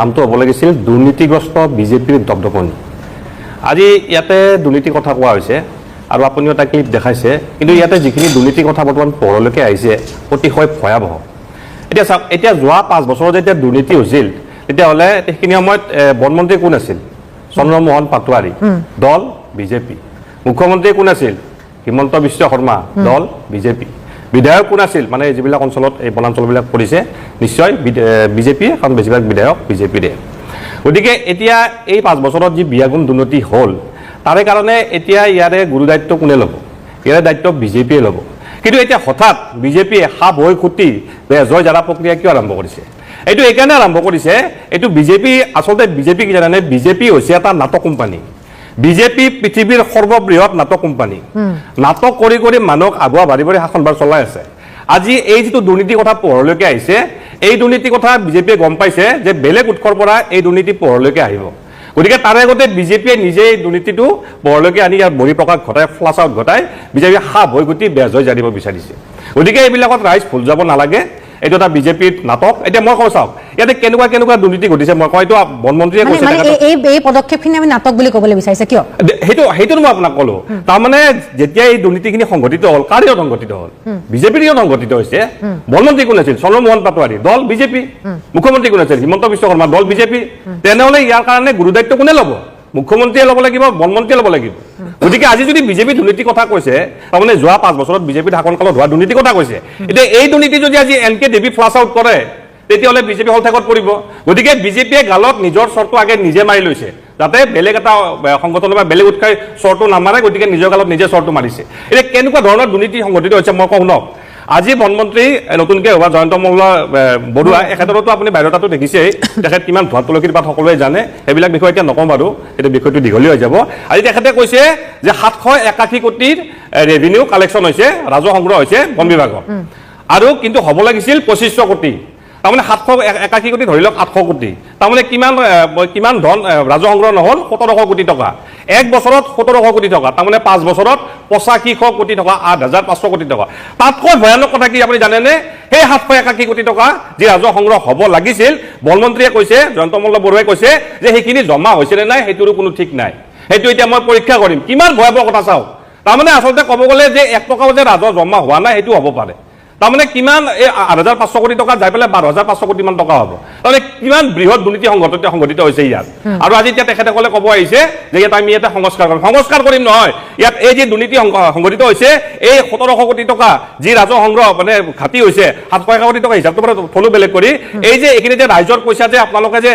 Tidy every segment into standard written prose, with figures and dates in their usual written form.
নামটো হ'ব লাগিছিল দুৰ্নীতিগ্ৰস্ত বিজেপিৰ দপদপনি আজি ইয়াতে দুৰ্নীতিৰ কথা কোৱা হৈছে আৰু আপুনিও এটা ক্লিপ দেখাইছে কিন্তু ইয়াতে যিখিনি দুৰ্নীতিৰ কথা বৰ্তমান পোহৰলৈকে আহিছে অতিশয় ভয়াৱহ এতিয়া চাওক এতিয়া যোৱা 5 বছৰত যেতিয়া দুৰ্নীতি হৈছিল তেতিয়াহ'লে সেইখিনি সময়ত বনমন্ত্ৰী কোন আছিল চন্দ্ৰমোহন পাটোৱাৰী দল বিজেপি মুখ্যমন্ত্ৰী কোন আছিল হিমন্ত বিশ্ব শৰ্মা দল বিজেপি বিধায়ক কোন আছিল মানে যিবিলাক অঞ্চলত এই বনাঞ্চলবিলাক পৰিছে নিশ্চয় বিজেপি কাৰণ বেছিভাগ বিধায়ক বিজেপিৰে গতিকে এতিয়া এই 5 বছৰত যি বিয়াগুণ দুৰ্নীতি হ'ল তাৰে কাৰণে এতিয়া ইয়াৰে গুৰু দায়িত্ব কোনে ল'ব ইয়াৰে দায়িত্ব বিজেপিয়ে ল'ব কিন্তু এতিয়া হঠাৎ বিজেপিয়ে সাপ হৈ খুটি জয় জাৰা প্ৰক্ৰিয়া কিয় আৰম্ভ কৰিছে এইটো এইকাৰণে আৰম্ভ কৰিছে এইটো বিজেপি আচলতে বিজেপি কি জানে বিজেপি হৈছে এটা নাটক কোম্পানী বিজেপি পৃথিৱীৰ সৰ্ববৃহৎ নাটক কোম্পানী নাটক কৰি কৰি মানুহক আগুৱা ভাৰি ভাৰি শাসনভাৰ চলাই আছে আজি এই যিটো দুৰ্নীতিৰ কথা পোহৰলৈকে আহিছে এই দুৰ্নীতিৰ কথা বিজেপিয়ে গম পাইছে যে বেলেগ উৎসৰ পৰা এই দুৰ্নীতি পোহৰলৈকে আহিব গতিকে তাৰে আগতে বিজেপিয়ে নিজে এই দুৰ্নীতিটো পোহৰলৈকে আনি ইয়াৰ বহিঃপ্ৰকাশ ঘটাই ফ্লাছ আউট ঘটাই বিজেপিয়ে সাপ হৈ গুটি বেজ হৈ জানিব বিচাৰিছে গতিকে এইবিলাকত ৰাইজ ভুল যাব নালাগে এইটো এটা বিজেপিৰ নাটক এতিয়া মই কওঁ চাওক ইয়াতে কেনেকুৱা দুৰ্নীতি ঘটিছে মই কওঁ এইটো বনমন্ত্ৰীয়ে কৈছে এই পদক্ষেপখিনি আমি নাটক বুলি ক'বলৈ বিচাৰিছে কিয় সেইটো মই আপোনাক ক'লো তাৰমানে যেতিয়া এই দুৰ্নীতিখিনি সংঘটিত হ'ল কাৰ দিনত সংঘটিত হ'ল বিজেপিৰ দিনত সংঘটিত হৈছে বনমন্ত্ৰী কোন আছিল চন্দ্ৰমোহন পাটোৱাৰী দল বিজেপি মুখ্যমন্ত্ৰী কোন আছিল হিমন্ত বিশ্ব শৰ্মা দল বিজেপি তেনেহ'লে ইয়াৰ কাৰণে গুৰু দায়িত্ব কোনে ল'ব মুখ্যমন্ত্ৰীয়ে ল'ব লাগিব বনমন্ত্ৰীয়ে ল'ব লাগিব গতিকে আজি যদি বিজেপি দুৰ্নীতিৰ কথা কৈছে তাৰমানে যোৱা 5 বছৰত বিজেপিৰ শাসনকালত হোৱা দুৰ্নীতিৰ কথা কৈছে এতিয়া এই দুৰ্নীতি যদি আজি এনকে দেৱী ফ্লাছ আউট কৰে তেতিয়াহ'লে বিজেপি হলঠাকত পৰিব গতিকে বিজেপিয়ে গালত নিজৰ চৰটো আগে নিজে মাৰি লৈছে যাতে বেলেগ এটা সংগঠনৰ বা বেলেগ উৎসাহী চৰটো নামাৰে গতিকে নিজৰ গালত নিজে চৰটো মাৰিছে এতিয়া কেনেকুৱা ধৰণৰ দুৰ্নীতি সংঘটিত হৈছে মই কওঁ শুনক আজি বনমন্ত্ৰী নতুনকৈ হোৱা জয়ন্ত মল্ল বৰুৱা এখেতৰতো আপুনি বাধ্যতাটো দেখিছেই তেখেত কিমান ধোঁৱাত তুলসীৰ পাত সকলোৱে জানে সেইবিলাক বিষয়ে এতিয়া নকওঁ বাৰু সেইটো বিষয়টো দীঘলীয়া হৈ যাব আজি তেখেতে কৈছে যে 781 কোটিৰ ৰেভিনিউ কালেকশ্যন হৈছে ৰাজহ সংগ্ৰহ হৈছে বন বিভাগৰ আৰু কিন্তু হ'ব লাগিছিল 2500 কোটি তাৰমানে 781 কোটি ধৰি লওক 800 কোটি তাৰমানে কিমান ধন ৰাজহ সংগ্ৰহ নহ'ল 1700 কোটি টকা এক বছৰত 1700 কোটি টকা তাৰমানে 5 বছৰত 8500 কোটি টকা 8500 কোটি টকা তাতকৈ ভয়ানক কথা কি আপুনি জানেনে সেই 781 কোটি টকা যি ৰাজহ সংগ্ৰহ হ'ব লাগিছিল বনমন্ত্ৰীয়ে কৈছে জয়ন্ত মল্ল বৰুৱাই কৈছে যে সেইখিনি জমা হৈছেনে নাই সেইটোৰো কোনো ঠিক নাই সেইটো এতিয়া মই পৰীক্ষা কৰিম কিমান ভয়াৱহ কথা চাওক তাৰমানে আচলতে ক'ব গ'লে যে 1 টকাও যে ৰাজহ জমা হোৱা নাই সেইটো হ'ব পাৰে তাৰমানে কিমান এই 8500 কোটি টকা যাই পেলাই 12500 কোটি মান টকা হ'ব তাৰমানে কিমান বৃহৎ দুৰ্নীতি সংঘটিত হৈছে ইয়াত আৰু আজি এতিয়া তেখেতসকলে ক'ব আহিছে যে ইয়াত আমি এটা সংস্কাৰ কৰিম নহয় ইয়াত এই যি দুৰ্নীতি সংঘটিত হৈছে এই 1700 কোটি টকা যি ৰাজহ সংগ্ৰহ মানে ঘাটি হৈছে 700 কোটি টকা হিচাপটো পৰা থলো বেলেগ কৰি এই যে এইখিনি যে ৰাইজৰ পইচা যে আপোনালোকে যে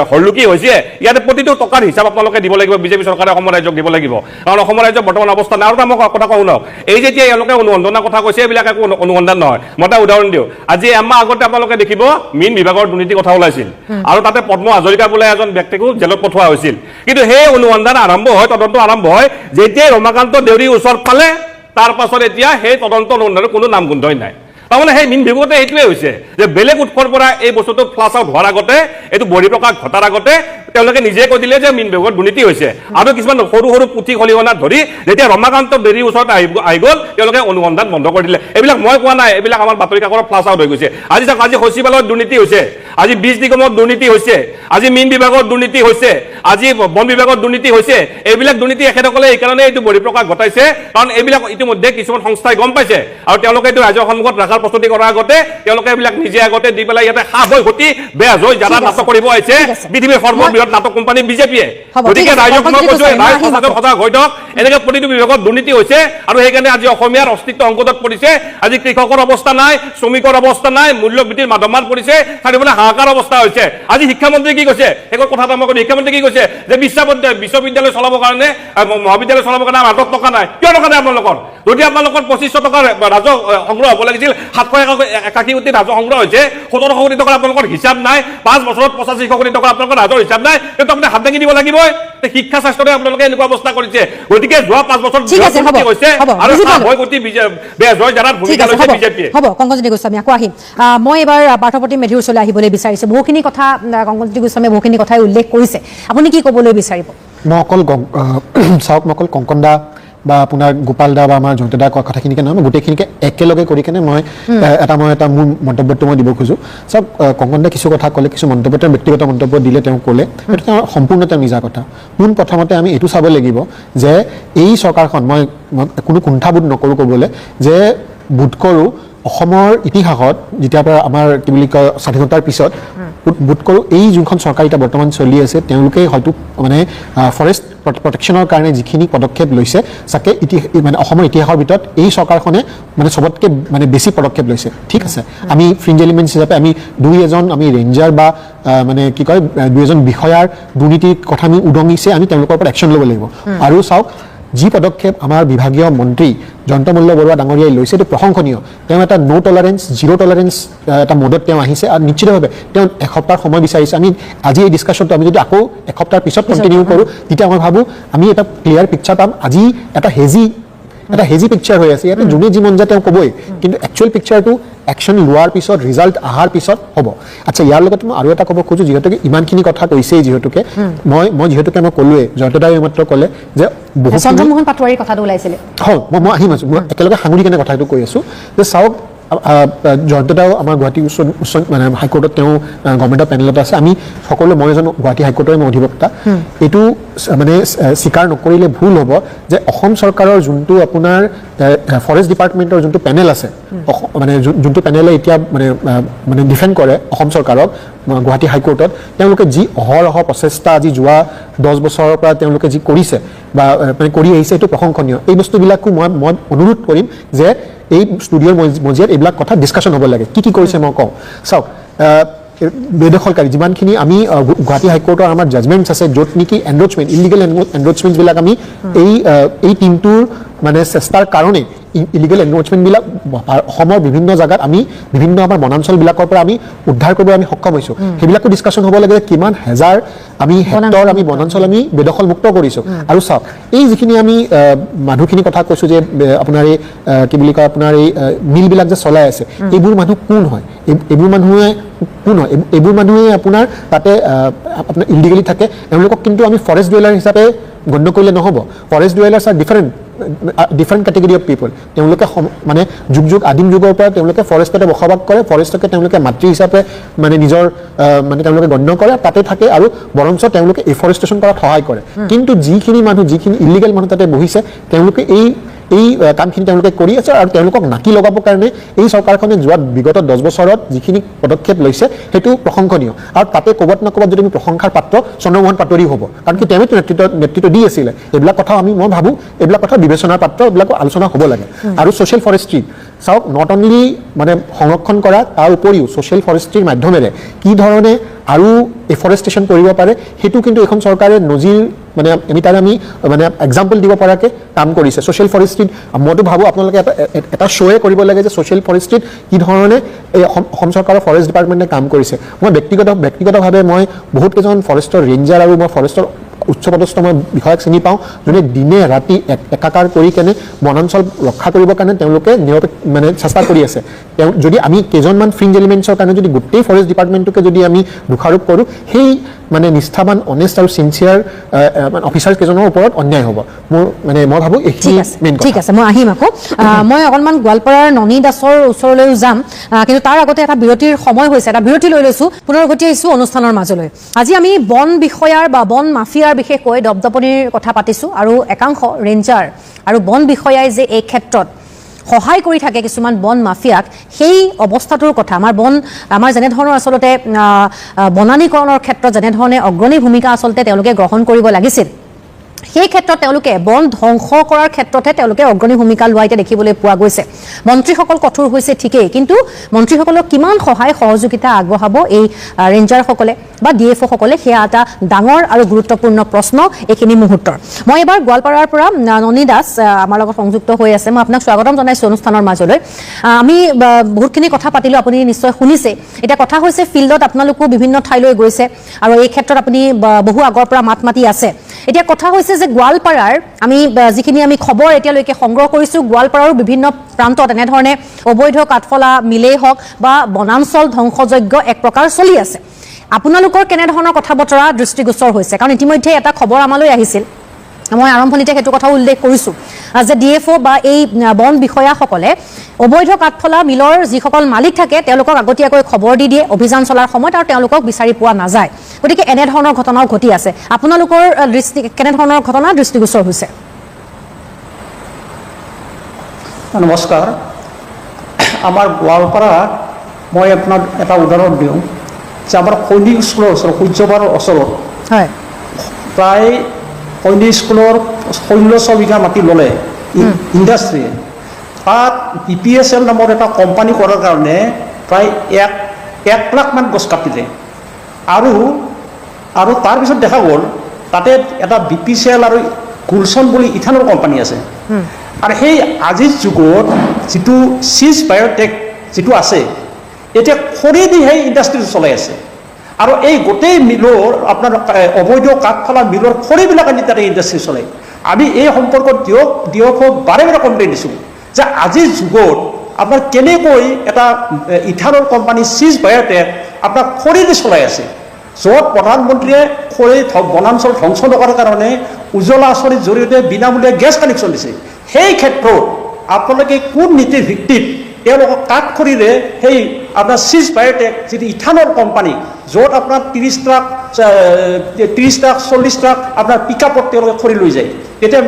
হৰলুকি হৈছে ইয়াতে প্ৰতিটো টকাৰ হিচাপ আপোনালোকে দিব লাগিব বিজেপি চৰকাৰে অসম ৰাজ্যক দিব লাগিব কাৰণ অসম ৰাজ্যৰ বৰ্তমান অৱস্থা নাই আৰু এটা মই কথা কওঁ ন এই যেতিয়া এওঁলোকে অনুসন্ধানৰ কথা কৈছে এইবিলাক একো অনুসন্ধান নহয় মই এটা উদাহৰণ দিওঁ আজি এমাহ আগতে আপোনালোকে দেখিব মীন বিভাগৰ দুৰ্নীতিৰ কথা ওলাইছিল আৰু তাতে পদ্ম হাজৰিকা বোলে এজন ব্যক্তিকো জেলত পঠোৱা হৈছিল কিন্তু সেই অনুসন্ধান আৰম্ভ হয় তদন্ত আৰম্ভ হয় যেতিয়াই ৰমাকান্ত দেউৰীৰ ওচৰত পালে তাৰ পাছত এতিয়া সেই তদন্ত অনুসন্ধানৰ কোনো নাম গোন্ধই নাই তাৰমানে সেই মীন বিভাগতে এইটোৱে হৈছে যে বেলেগ উৎসৰ পৰা এই বস্তুটো ফ্লাছ আউট হোৱাৰ আগতে এইটো বহিঃপ্ৰকাশ ঘটাৰ আগতে তেওঁলোকে নিজে কৈ দিলে যে মীন বিভাগত দুৰ্নীতি হৈছে আৰু কিছুমান সৰু সৰু পুথি খলিহনাত ধৰি যেতিয়া ৰমাকান্ত দেউৰীৰ ওচৰত আহি গ'ল তেওঁলোকে অনুসন্ধান বন্ধ কৰি দিলে এইবিলাক মই কোৱা নাই এইবিলাক আমাৰ বাতৰি কাকতত ফ্লাছ আউট হৈ গৈছে আজি চাওক আজি সচিবালয়ত দুৰ্নীতি হৈছে আজি বীজ নিগমত দুৰ্নীতি হৈছে আজি মীন বিভাগত দুৰ্নীতি হৈছে আজি বন বিভাগত দুৰ্নীতি হৈছে এইবিলাক দুৰ্নীতি এখেতসকলে এইকাৰণে এইটো বহিঃপ্ৰকাশ ঘটাইছে কাৰণ এইবিলাক ইতিমধ্যে কিছুমান সংস্থাই গম পাইছে আৰু তেওঁলোকে এইটো ৰাইজৰ সন্মুখত ৰাখাৰ প্ৰস্তুতি কৰাৰ আগতে তেওঁলোকে এইবিলাক নিজে আগতে দি পেলাই ইয়াতে সাপ হৈ ঘটি বেজ হৈ জানা নাটক কৰিব আহিছে পৃথিৱীৰ সৰ্ববৃহৎ নাটক কোম্পানী বিজেপিয়ে গতিকে ৰাইজক মই কৈছো ৰাইজ সজাগ হৈ থাকক এনেকে প্ৰতিটো বিভাগত দুৰ্নীতি হৈছে আৰু সেইকাৰণে আজি অসমীয়াৰ অস্তিত্ব সংকটত পৰিছে আজি কৃষকৰ অৱস্থা নাই শ্ৰমিকৰ অৱস্থা নাই মূল্যবৃদ্ধিৰ মাধমাৰ পৰিছে চাৰিওফালে হাহাকাৰ অৱস্থা হৈছে আজি শিক্ষামন্ত্ৰী কি কৈছে শেষৰ কথা এটা মই কৈছো শিক্ষামন্ত্ৰী কি কৈছে যে বিশ্ববিদ্যালয় চলাবৰ কাৰণে মহাবিদ্যালয় চলাবৰ কাৰণে 8 টকা নাই কিয় টকা নাই আপোনালোকৰ যদি আপোনালোকৰ 2500 টকাৰ ৰাজহ সংগ্ৰহ হ'ব লাগিছিল 781 কোটি ৰাজহ সংগ্ৰহ হৈছে 1700 কোটি টকাৰ আপোনালোকৰ হিচাপ নাই 5 বছৰত 8500 কোটি টকা আপোনালোকৰ ৰাজহৰ হিচাপ নাই কিন্তু আপুনি হাত দাঙি দিব লাগিবই শিক্ষা স্বাস্থ্যৰে আপোনালোকে এনেকুৱা অৱস্থা কৰিছে গতিকে যোৱা 5 বছৰত হৈছে আৰু ভয় গতি বেজ হৈ জানাত ভূমিকা লৈছে বিজেপিয়ে হ'ব কংকনজ্যোতি গোস্বামী আকৌ আহিম মই এবাৰ পাৰ্থপ্ৰতিম মেধিৰ ওচৰলৈ আহিবলৈ বিচাৰিছোঁ বহুখিনি কথা কংকনজ্যোতি গোস্বামীয়ে বহুখিনি কথাই উল্লেখ কৰিছে আপুনি কি ক'বলৈ বিচাৰিব মই অকল চাওক মই অকল কংকন দা বা আপোনাৰ গোপাল দা বা আমাৰ জয়ন্ত দা কোৱা কথাখিনিকে নহয় মই গোটেইখিনিকে একেলগে কৰি কেনে মই এটা মোৰ মন্তব্যটো মই দিব খোজোঁ চাওক কংকন দাই কিছু কথা ক'লে কিছু মন্তব্য তেওঁ ব্যক্তিগত মন্তব্য দিলে তেওঁ ক'লে সেইটো তেওঁৰ সম্পূৰ্ণ তেওঁ নিজা কথা প্ৰথমতে আমি এইটো চাব লাগিব যে এই চৰকাৰখন মই কোনো কুণ্ঠাবোধ নকৰোঁ ক'বলৈ যে বোধ কৰোঁ অসমৰ ইতিহাসত যেতিয়াৰ পৰা আমাৰ কি বুলি কয় স্বাধীনতাৰ পিছত বোধ কৰোঁ এই যোনখন চৰকাৰ এতিয়া বৰ্তমান চলি আছে তেওঁলোকে হয়তো মানে ফৰেষ্ট প্ৰটেকশ্যনৰ কাৰণে যিখিনি পদক্ষেপ লৈছে চাগে মানে অসমৰ ইতিহাসৰ ভিতৰত এই চৰকাৰখনে মানে চবতকৈ মানে বেছি পদক্ষেপ লৈছে ঠিক আছে আমি ফ্ৰিঞ্জ এলিমেণ্টছ হিচাপে আমি দুই এজন আমি ৰেঞ্জাৰ বা মানে কি কয় দুই এজন বিষয়াৰ দুৰ্নীতিৰ কথা আমি উদঙিছে আমি তেওঁলোকৰ ওপৰত একশ্যন ল'ব লাগিব আৰু চাওক যি পদক্ষেপ আমাৰ বিভাগীয় মন্ত্ৰী জয়ন্ত মল্ল বৰুৱা ডাঙৰীয়াই লৈছে এইটো প্ৰশংসনীয় তেওঁ এটা নো টলাৰেঞ্চ জিৰ' টলাৰেঞ্চ এটা মডত তেওঁ আহিছে আৰু নিশ্চিতভাৱে তেওঁ এসপ্তাহ সময় বিচাৰিছে আমি আজি এই ডিছকাশ্যনটো আমি যদি আকৌ এসপ্তাহৰ পিছত কণ্টিনিউ কৰোঁ তেতিয়া মই ভাবোঁ আমি এটা ক্লিয়াৰ পিকচাৰ পাম আজি এটা হেজি পিকচাৰ হৈ আছে ইয়াতে যোনে যি মন যায় তেওঁ ক'বই কিন্তু একচুৱেল পিকচাৰটো একশ্যন লোৱাৰ পিছত ৰিজাল্ট অহাৰ পিছত হ'ব আচ্ছা ইয়াৰ লগতে মই আৰু এটা ক'ব খোজোঁ যিহেতুকে ইমানখিনি কথা কৈছেই যিহেতুকে মই যিহেতুকে মই ক'লোৱেই জয়ন্তদাই মাত্ৰ ক'লে যে চন্দ্ৰমোহন পাটোৱাৰীৰ কথাটো ওলাইছিলে হয় মই আহিম আছোঁ মই একেলগে সাঙুৰি কেনে কথাটো কৈ আছোঁ যে চাওক জয়ন্তদাও আমাৰ গুৱাহাটী উচ্চ মানে হাইকোৰ্টত তেওঁ গভৰ্ণমেণ্টৰ পেনেলত আছে আমি সকলোৱে মই এজন গুৱাহাটী হাইকোৰ্টৰে মই অধিবক্তা এইটো মানে স্বীকাৰ নকৰিলে ভুল হ'ব যে অসম চৰকাৰৰ যোনটো আপোনাৰ ফৰেষ্ট ডিপাৰ্টমেণ্টৰ যোনটো পেনেল আছে মানে যোনটো পেনেলে এতিয়া মানে ডিফেণ্ড কৰে অসম চৰকাৰক গুৱাহাটী হাইকোৰ্টত তেওঁলোকে যি অহৰহ প্ৰচেষ্টা আজি যোৱা 10 বছৰৰ পৰা তেওঁলোকে যি কৰিছে বা মানে কৰি আহিছে এইটো প্ৰশংসনীয় এই বস্তুবিলাকো মই অনুৰোধ কৰিম যে এই ষ্টুডিঅ'ৰ মজিয়াত এইবিলাক কথা ডিছকাশ্যন হ'ব লাগে কি কৰিছে মই কওঁ চাওক বেদখলকাৰী যিমানখিনি আমি গুৱাহাটী হাইকোৰ্টৰ আমাৰ জাজমেণ্টছ আছে য'ত নেকি এনৰোচমেণ্ট ইলিগেল এনৰোচমেণ্টছবিলাক আমি এই টিমটোৰ মানে চেষ্টাৰ কাৰণে ইলিগেল এনৰোচমেণ্টবিলাক অসমৰ বিভিন্ন জাগাত আমি বিভিন্ন আমাৰ বনাঞ্চলবিলাকৰ পৰা আমি উদ্ধাৰ কৰিব আমি সক্ষম হৈছোঁ সেইবিলাকো ডিছকাশ্যন হ'ব লাগে যে কিমান হেজাৰ আমি হেক্টৰ আমি বনাঞ্চল আমি বেদখল মুক্ত কৰিছোঁ আৰু চাওক এই যিখিনি আমি মানুহখিনি কথা কৈছোঁ যে আপোনাৰ এই কি বুলি কয় আপোনাৰ এই মিলবিলাক যে চলাই আছে এইবোৰ মানুহ কোন হয় এইবোৰ মানুহে এইবোৰ মানুহে আপোনাৰ তাতে আপোনাৰ ইলিগেলি থাকে এওঁলোকক কিন্তু আমি ফৰেষ্ট ডুৱেলাৰ হিচাপে গণ্য কৰিলে নহ'ব forest dwellers are different category of people তেওঁলোকে মানে যুগ আদিম যুগৰ পৰা তেওঁলোকে ফৰেষ্টতে বসবাস কৰে ফৰেষ্টকে তেওঁলোকে মাতৃ হিচাপে মানে নিজৰ মানে তেওঁলোকে গণ্য কৰে তাতে থাকে আৰু বৰঞ্চ তেওঁলোকে এফৰেষ্টেশ্যন কৰাত সহায় কৰে কিন্তু যিখিনি ইলিগেল মানুহ তাতে বহিছে তেওঁলোকে এই কামখিনি তেওঁলোকে কৰি আছে আৰু তেওঁলোকক নাকি লগাবৰ কাৰণে এই চৰকাৰখনে যোৱা বিগত 10 বছৰত যিখিনি পদক্ষেপ লৈছে সেইটো প্ৰশংসনীয় আৰু তাতে ক'ৰবাত না ক'ৰবাত যদি আমি প্ৰশংসাৰ পাত্ৰ চন্দ্ৰমোহন পাটোৱাৰী হ'ব কাৰণ কি তেওঁতো নেতৃত্ব দি আছিলে এইবিলাক কথা মই ভাবোঁ এইবিলাক কথা বিবেচনাৰ পাত্ৰ এইবিলাক আলোচনা হ'ব লাগে আৰু ছ'চিয়েল ফৰেষ্ট্ৰি চাওক নট অনলি মানে সংৰক্ষণ কৰা তাৰ উপৰিও ছ'চিয়েল ফৰেষ্ট্ৰিৰ মাধ্যমেৰে কি ধৰণে আৰু এফৰেষ্টেশ্যন কৰিব পাৰে সেইটো কিন্তু এখন চৰকাৰে নজিৰ মানে আমি মানে এক্সাম্পল দিব পৰাকৈ কাম কৰিছে ছ'চিয়েল ফৰেষ্ট্ৰিত মইতো ভাবোঁ আপোনালোকে এটা শ্ব'য়ে কৰিব লাগে যে ছ'চিয়েল ফৰেষ্ট্ৰিত কি ধৰণে এই অসম চৰকাৰৰ ফৰেষ্ট ডিপাৰ্টমেণ্টে কাম কৰিছে মই ব্যক্তিগতভাৱে মই বহুত কেইজন ফৰেষ্টৰ ৰেঞ্জাৰ আৰু মই ফৰেষ্টৰ উচ্চপদস্থ মই বিষয়াক চিনি পাওঁ যোনে দিনে ৰাতি একাকাৰ কৰি কেনে বনাঞ্চল ৰক্ষা কৰিবৰ কাৰণে তেওঁলোকে মানে চেষ্টা কৰি আছে যদি আমি কেইজনমান ফ্ৰিঞ্জ এলিমেণ্টছৰ কাৰণে যদি গোটেই ফৰেষ্ট ডিপাৰ্টমেণ্টটোকে যদি আমি দোষাৰোপ কৰোঁ সেই মানে নিষ্ঠাবান অনেষ্ট আৰু চিনচিয়াৰ অফিচাৰ কেইজনৰ ওপৰত অন্যায় হ'ব মই ভাবোঁ এইখিনি মেইন কথা ঠিক আছে মই আহিম আকৌ মই অকণমান গোৱালপাৰাৰ ননী দাসৰ ওচৰলৈও যাম কিন্তু তাৰ আগতে এটা বিৰতিৰ সময় হৈছে এটা বিৰতি লৈ লৈছোঁ পুনৰ উভতি আহিছোঁ অনুষ্ঠানৰ মাজলৈ আজি আমি বন বিষয়াৰ বা বন মাফিয়াৰ বিশেষকৈ দপদপনিৰ কথা পাতিছোঁ আৰু একাংশ ৰেঞ্জাৰ আৰু বন বিষয়াই যে এই ক্ষেত্ৰত সহায় কৰি থাকে কিছুমান বন মাফিয়াক সেই অৱস্থাটোৰ কথা আমাৰ যেনেধৰণৰ আচলতে বনানীকৰণৰ ক্ষেত্ৰত যেনেধৰণে অগ্ৰণী ভূমিকা আচলতে তেওঁলোকে গ্ৰহণ কৰিব লাগিছিল সেই ক্ষেত্ৰত তেওঁলোকে বন ধ্বংস কৰাৰ ক্ষেত্ৰতে তেওঁলোকে অগ্ৰণী ভূমিকা লোৱা এতিয়া দেখিবলৈ পোৱা গৈছে মন্ত্ৰীসকল কঠোৰ হৈছে ঠিকেই কিন্তু মন্ত্ৰীসকলক কিমান সহায় সহযোগিতা আগবঢ়াব এই ৰেঞ্জাৰসকলে বা DFO সকলে সেয়া এটা ডাঙৰ আৰু গুৰুত্বপূৰ্ণ প্ৰশ্ন এইখিনি মুহূৰ্তৰ মই এবাৰ গোৱালপাৰাৰ পৰা ননী দাস আমাৰ লগত সংযুক্ত হৈ আছে মই আপোনাক স্বাগতম জনাইছোঁ অনুষ্ঠানৰ মাজলৈ আমি বহুতখিনি কথা পাতিলোঁ আপুনি নিশ্চয় শুনিছে এতিয়া কথা হৈছে ফিল্ডত আপোনালোকো বিভিন্ন ঠাইলৈ গৈছে আৰু এই ক্ষেত্ৰত আপুনি বহু আগৰ পৰা মাত মাতি আছে এতিয়া কথা হৈছে যে গোৱালপাৰাৰ যিখিনি আমি খবৰ এতিয়ালৈকে সংগ্ৰহ কৰিছোঁ গোৱালপাৰাৰো বিভিন্ন প্ৰান্তত এনেধৰণে অবৈধ কাঠফলা মিলেই হওক বা বনাঞ্চল ধ্বংসযজ্ঞ এক প্ৰকাৰ চলি আছে আপোনালোকৰ কেনেধৰণৰ কথা বতৰা দৃষ্টিগোচৰ হৈছে কাৰণ ইতিমধ্যে এটা খবৰ আমালৈ আহিছিল মই আৰম্ভণিতে সেইটো কথা উল্লেখ কৰিছোঁ যে DFO বা এই বন বিষয়াসকলে অবৈধ কাঠফলা মিলৰ যিসকল মালিক থাকে তেওঁলোকক আগতীয়াকৈ খবৰ দি দিয়ে অভিযান চলাৰ সময়ত আৰু তেওঁলোকক বিচাৰি পোৱা নাযায় গতিকে এনেধৰণৰ ঘটনাও ঘটি আছে আপোনালোকৰ দৃষ্টি কেনেধৰণৰ ঘটনা দৃষ্টিগোচৰ হৈছে নমস্কাৰ আমাৰ গোৱালপাৰা মই আপোনাক এটা উদাহৰণ দিওঁ যে আমাৰ সৈনিক স্কুলৰ ওচৰত সূৰ্যপাৰৰ ওচৰত হয় প্ৰায় সৈনিক স্কুলৰ 1600 বিঘা মাটি ল'লে ইণ্ডাষ্ট্ৰীয়ে তাত BPSL নামৰ এটা কোম্পানী কৰাৰ কাৰণে প্ৰায় 1 লাখমান গছ কাটিলে আৰু তাৰপিছত দেখা গ'ল তাতে এটা BPCL আৰু গুলছন বুলি ইথানল কোম্পানী আছে আৰু সেই আজিৰ যুগত যিটো চিজ বায়'টেক যিটো আছে এতিয়া খৰি দি সেই ইণ্ডাষ্ট্ৰীটো চলাই আছে আৰু এই গোটেই মিলৰ আপোনাৰ অবৈধ কাঠফলা মিলৰ খৰিবিলাক আনি তাতে ইণ্ডাষ্ট্ৰী চলে আমি এই সম্পৰ্কত DFOক বাৰে বাৰে কমপ্লেইন দিছোঁ যে আজিৰ যুগত আপোনাৰ কেনেকৈ এটা ইথানল কোম্পানী চিজ বায়'টেক আপোনাৰ খৰি দি চলাই আছে য'ত প্ৰধানমন্ত্ৰীয়ে খৰি বনাঞ্চল ধ্বংস নকৰাৰ কাৰণে উজ্জ্বলা আঁচনিৰ জৰিয়তে বিনামূলীয়া গেছ কানেকশ্যন দিছে সেই ক্ষেত্ৰত আপোনালোকে কোন নীতিৰ ভিত্তিত তেওঁলোকক কাঠ খৰিৰে সেই আপোনাৰ চিজ বায়'টেক যিটো ইথানল কোম্পানী য'ত আপোনাৰ 30 ট্ৰাক 40 ট্ৰাক আপোনাৰ পিকআপত তেওঁলোকে খৰি লৈ যায় তেতিয়া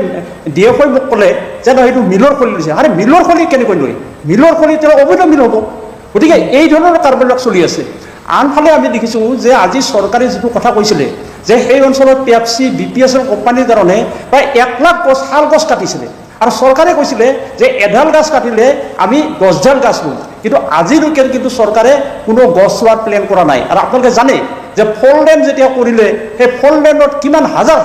DFOই মোক ক'লে যে সেইটো মিলৰ খৰি লৈছে আৰে মিলৰ খৰি কেনেকৈ লয় মিলৰ খৰি তেওঁ অবৈধ মিল হ'ব গতিকে এই ধৰণৰ কাৰবাৰবিলাক চলি আছে আনফালে আমি দেখিছোঁ যে আজি চৰকাৰে যিটো কথা কৈছিলে যে সেই অঞ্চলত পেপচি BPSL কোম্পানীৰ কাৰণে প্ৰায় 1 লাখ গছ শাল গছ কাটিছিলে আৰু চৰকাৰে কৈছিলে যে এডাল গছ কাটিলে আমি 10ডাল গছ ৰুম কিন্তু আজিলৈকে কিন্তু চৰকাৰে কোনো গছ ৰোৱাৰ প্লেন কৰা নাই আৰু আপোনালোকে জানে যে ফললেণ্ড যেতিয়া কৰিলে সেই ফললেণ্ডত কিমান হাজাৰ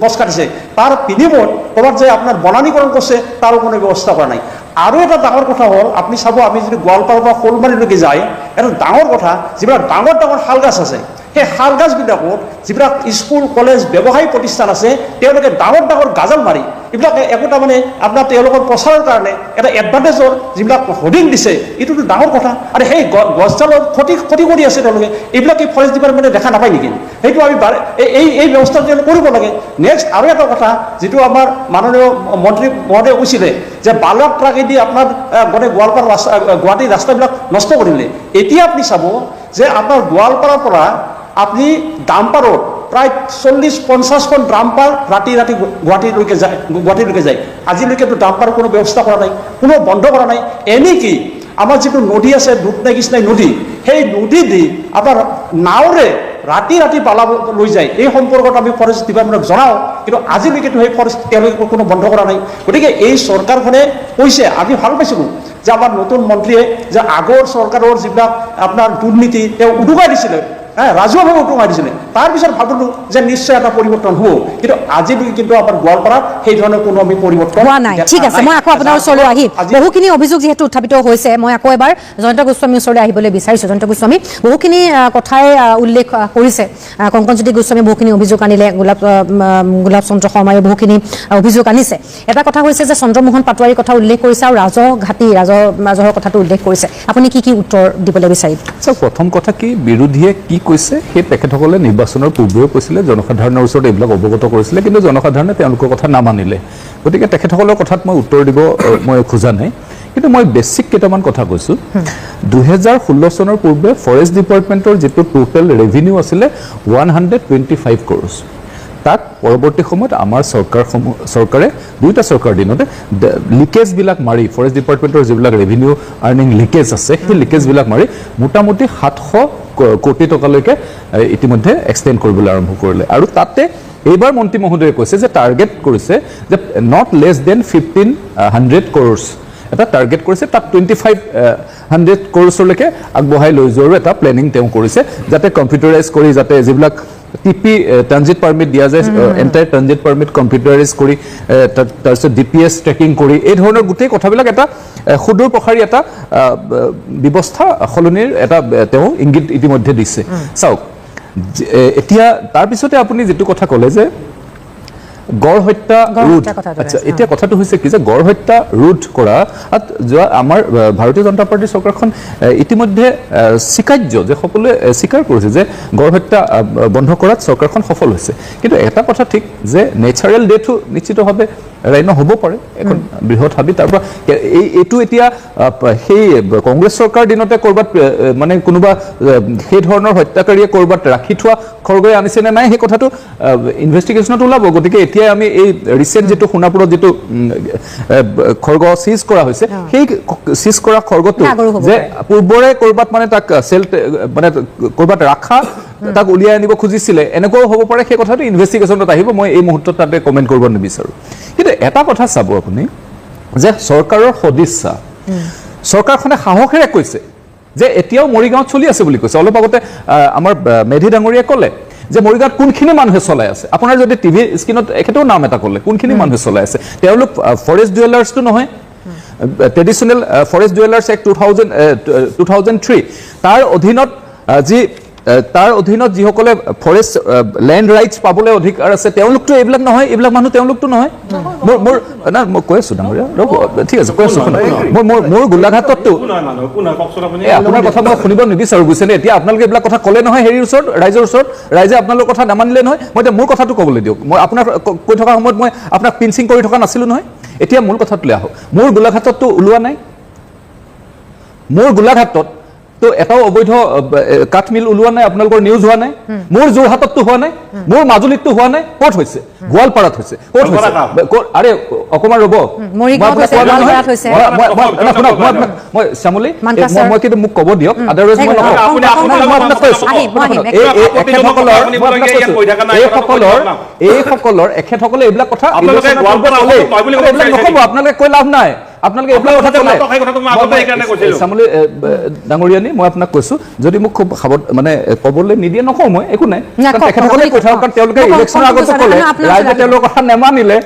গছ কাটিছে তাৰ বিনিময়ত ক'ৰবাত যে আপোনাৰ বনানীকৰণ কৰিছে তাৰো কোনো ব্যৱস্থা কৰা নাই আৰু এটা ডাঙৰ কথা হ'ল আপুনি চাব আমি যদি গোৱালপাৰা পৰা শ'লমাৰীলৈকে যায় এটা ডাঙৰ কথা যিবিলাক ডাঙৰ ডাঙৰ শাল গছ আছে সেই শাল গছবিলাকত যিবিলাক স্কুল কলেজ ব্যৱসায়িক প্ৰতিষ্ঠান আছে তেওঁলোকে ডাঙৰ ডাঙৰ গাজাল মাৰি এইবিলাক একোটা মানে আপোনাৰ তেওঁলোকৰ প্ৰচাৰৰ কাৰণে এটা এডভান্টেজৰ যিবিলাক হোৰ্ডিং দিছে এইটোতো ডাঙৰ কথা আৰু সেই গছডালৰ ক্ষতি কৰি আছে তেওঁলোকে এইবিলাক এই ফৰেষ্ট ডিপাৰ্টমেণ্টে দেখা নাপায় নেকি সেইটো আমি এই ব্যৱস্থা তেওঁলোকে কৰিব লাগে নেক্সট আৰু এটা কথা যিটো আমাৰ মাননীয় মন্ত্ৰী মহোদয়ে কৈছিলে যে বালক ট্ৰাকেদি আপোনাৰ গোটেই গোৱালপাৰা ৰাস্তা গুৱাহাটীৰ ৰাস্তাবিলাক নষ্ট কৰিলে এতিয়া আপুনি চাব যে আপোনাৰ গোৱালপাৰাৰ পৰা আপনি ডাম্পাৰত প্ৰায় 40-50খন ডাম্পাৰ ৰাতি গুৱাহাটীলৈকে যায় আজিলৈকেতো ডাম্পাৰ কোনো ব্যৱস্থা কৰা নাই কোনো বন্ধ কৰা নাই এনেকি আমাৰ যিটো নদী আছে দুধনৈ নদী সেই নদী দি আপোনাৰ নাওৰে ৰাতি বালা লৈ যায় এই সম্পৰ্কত আমি ফৰেষ্ট ডিপাৰ্টমেণ্টক জনাওঁ কিন্তু আজিলৈকেতো সেই ফৰেষ্ট তেওঁলোকে কোনো বন্ধ কৰা নাই গতিকে এই চৰকাৰখনে কৈছে আমি ভাল পাইছিলোঁ যে আমাৰ নতুন মন্ত্ৰীয়ে যে আগৰ চৰকাৰৰ যিবিলাক আপোনাৰ দুৰ্নীতি তেওঁ উদুকাই দিছিলে ৰাজহুৱাভাৱে উদুকাই দিছিলে তাৰপিছত ভাবিলোঁ যে নিশ্চয় এটা পৰিৱৰ্তন হ'ব কিন্তু আজিলৈকে কিন্তু আমাৰ গোৱালপাৰাত সেই ধৰণৰ কোনো আমি পৰিৱৰ্তন হোৱা নাই ঠিক আছে মই আকৌ আপোনাৰ ওচৰলৈ আহিম বহুখিনি অভিযোগ যিহেতু উত্থাপিত হৈছে মই আকৌ এবাৰ জয়ন্ত গোস্বামীৰ ওচৰলৈ আহিবলৈ বিচাৰিছোঁ জয়ন্ত গোস্বামী বহুখিনি কথাই উল্লেখ কৰিছে কংকনজ্যোতি গোস্বামী বহুখিনি অভিযোগ আনিলে গোলাপ চন্দ্ৰ শৰ্মাই বহুখিনি অভিযোগ আনিছে এটা কথা হৈছে যে চন্দ্ৰমোহন পাটোৱাৰীৰ কথা উল্লেখ কৰিছে আৰু ৰাজহৰ কথাটো উল্লেখ কৰিছে আপুনি কি উত্তৰ দিবলৈ বিচাৰিব প্ৰথম কথা কি বিৰোধীয়ে কি কৈছে সেই তেখেতসকলে নিৰ্বাচনৰ পূৰ্বেও কৈছিলে জনসাধাৰণৰ ওচৰত এইবিলাক অৱগত কৰিছিলে কিন্তু জনসাধাৰণে তেওঁলোকৰ কথা নামানিলে গতিকে তেখেতসকলৰ কথাত মই উত্তৰ দিব মই খোজা নাই কিন্তু মই বেছিক কেইটামান কথা কৈছোঁ 2016 চনৰ পূৰ্বে ফৰেষ্ট ডিপাৰ্টমেণ্টৰ যিটো টোটেল ৰেভিনিউ আছিলে 125 crores তাক পৰৱৰ্তী সময়ত আমাৰ চৰকাৰে দুইটা চৰকাৰ দিনতে লিকেজবিলাক মাৰি ফৰেষ্ট ডিপাৰ্টমেণ্টৰ যিবিলাক ৰেভিনিউ আৰ্নিং লিকেজ আছে সেই লিকেজবিলাক মাৰি মোটামুটি 700 কোটি টকালৈকে ইতিমধ্যে এক্সটেণ্ড কৰিবলৈ আৰম্ভ কৰিলে আৰু তাতে এইবাৰ মন্ত্ৰী মহোদয়ে কৈছে যে টাৰ্গেট কৰিছে যে নট লেছ দেন 1500 crores এটা টাৰ্গেট কৰিছে তাত 2500 crores-লৈকে আগবঢ়াই লৈ যোৱাৰো এটা প্লেনিং তেওঁ কৰিছে যাতে কম্পিউটাৰাইজ কৰি যাতে যিবিলাক টিপি ট্ৰানজিট পাৰ্মিট দিয়া যায় এণ্টায়াৰ ট্ৰানজিট পাৰ্মিট কম্পিউটাৰাইজ কৰি তাৰপিছত DPS ট্ৰেকিং কৰি এই ধৰণৰ গোটেই কথাবিলাক এটা সুদূৰ প্ৰসাৰী এটা ব্যৱস্থা সলনিৰ এটা তেওঁ ইংগিত ইতিমধ্যে দিছে চাওক এতিয়া তাৰপিছতে আপুনি যিটো কথা ক'লে যে গড় হত্যা গড় ৰোধ হত্যাৰ কথাটো আচ্ছা আছে, এতিয়া কথাটো হৈছে কি যে গড় হত্যা ৰোধ কৰা যোৱা আমাৰ ভাৰতীয় জনতা পাৰ্টীৰ চৰকাৰখন ইতিমধ্যে স্বীকাৰ্য যে সকলোৱে স্বীকাৰ কৰিছে যে গড় হত্যা বন্ধ কৰাত চৰকাৰখন সফল হৈছে কিন্তু এটা কথা ঠিক যে নেচাৰেল ডেথো নিশ্চিতভাৱে ৰাইন হ'ব পাৰে এখন বৃহৎ হাবি তাৰ পৰা এইটো এতিয়া সেই কংগ্ৰেছ চৰকাৰ দিনতে ক'ৰবাত মানে কোনোবা সেই ধৰণৰ হত্যাকাৰীয়ে ক'ৰবাত ৰাখি থোৱা খৰগৈ আনিছে নে নাই সেই কথাটো ইনভেষ্টিগেশ্যনত ওলাব গতিকে এতিয়া আমি এই ৰিচেণ্ট যিটো সোণাপুৰত যিটো খৰ্গ চিজ কৰা হৈছে সেই চিজ কৰা খৰ্গটো যে পূৰ্বৰে ক'ৰবাত মানে তাক চেল মানে ক'ৰবাত ৰাখা তাক উলিয়াই আনিব খুজিছিলে এনেকুৱাও হ'ব পাৰে সেই কথাটো ইনভেষ্টিগেশ্যনত আহিব মই এই মুহূৰ্তত তাতে কমেণ্ট কৰিব নিবিচাৰোঁ কিন্তু এটা কথা চাব আপুনি যে চৰকাৰৰ সদিচ্ছা চৰকাৰখনে সাহসেৰে কৈছে যে এতিয়াও মৰিগাঁৱত চলি আছে বুলি কৈছে অলপ আগতে আমাৰ মেধি ডাঙৰীয়াই ক'লে যে মৰিগাঁৱত কোনখিনি মানুহে চলাই আছে আপোনাৰ যদি টিভি স্ক্ৰীণত এখেতেও নাম এটা ক'লে কোনখিনি মানুহে চলাই আছে তেওঁলোক ফৰেষ্ট ডুৱেলাৰ্ছটো নহয় ট্ৰেডিশ্যনেল ফৰেষ্ট ডুৱেলাৰ্ছ এক্ট 2003 তাৰ অধীনত যিসকলে ফৰেষ্ট লেণ্ড ৰাইটছ পাবলৈ অধিকাৰ আছে তেওঁলোকতো এইবিলাক নহয় এইবিলাক মানুহ তেওঁলোকতো নহয় মোৰ না মই কৈ আছোঁ ডাঙৰীয়া ঠিক আছে কৈ আছোঁ মোৰ গোলাঘাটততো আপোনাৰ কথা মই শুনিব নিবিচাৰোঁ বুজিছেনে এতিয়া আপোনালোকে এইবিলাক কথা ক'লে নহয় হেৰিৰ ওচৰত ৰাইজৰ ওচৰত ৰাইজে আপোনালোকৰ কথা নামানিলে নহয় মই এতিয়া মোৰ কথাটো ক'বলৈ দিয়ক মই আপোনাৰ কৈ থকা সময়ত মই আপোনাক পিঞ্চিং কৰি থকা নাছিলোঁ নহয় এতিয়া মূল কথাটোলৈ আহোঁ মোৰ গোলাঘাটততো ওলোৱা নাই মোৰ গোলাঘাটত তো এটাও অবৈধ কাঠ মিল ওলোৱা নাই আপোনালোকৰ নিউজ হোৱা নাই মোৰ যোৰহাটততো হোৱা নাই মোৰ মাজুলীততো হোৱা নাই ক'ত হৈছে গোৱালপাৰাত হৈছে ক'ত হৈছে আৰে অকণমান ৰ'ব মই শ্যামলী মই কিন্তু মোক ক'ব দিয়ক আদাৰৱাইজ মই এইসকলৰ এখেতসকলে এইবিলাক কথা নক'ব আপোনালোকে কৈ লাভ নাই আপোনালোকে এইবিলাক কথা শ্যামলী ডাঙৰীয়ানী মই আপোনাক কৈছোঁ যদি মোক খুব মানে ক'বলৈ নিদিয়ে নকওঁ মই একো নাই তেখেতসকলে কৈ থাকক কাৰণ তেওঁলোকে ইলেকশ্যনৰ আগতে ক'লে ৰাইজে তেওঁলোকৰ কথা নেমানিলে